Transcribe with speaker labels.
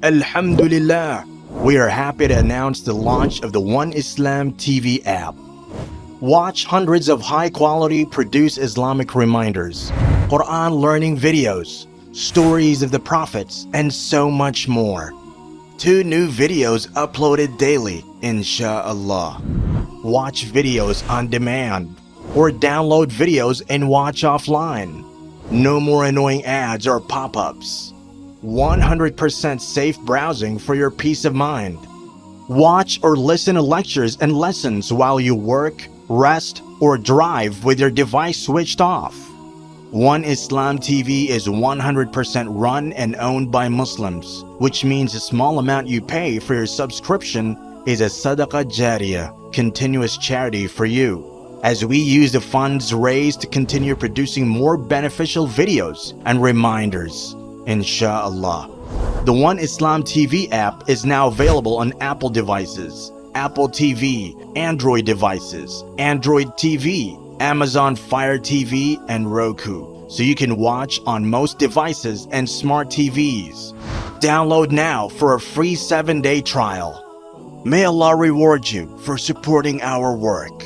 Speaker 1: Alhamdulilah, we are happy to announce the launch of the One Islam TV app. Watch hundreds of high-quality produced Islamic reminders, Quran learning videos, stories of the prophets, and so much more. 2 new videos uploaded daily, inshallah. Watch videos on demand or download videos and watch offline. No more annoying ads or pop-ups. 100% safe browsing for your peace of mind. Watch or listen to lectures and lessons while you work, rest, or drive with your device switched off. One Islam TV is 100% run and owned by Muslims, which means the small amount you pay for your subscription is a SADAQAH JARIYAH, continuous charity for you, as we use the funds raised to continue producing more beneficial videos and reminders, inshallah. The One Islam TV app is now available on Apple devices, Apple TV, Android devices, Android TV, Amazon Fire TV, and Roku, so you can watch on most devices and smart TVs. Download now for a free 7-day trial. May Allah reward you for supporting our work.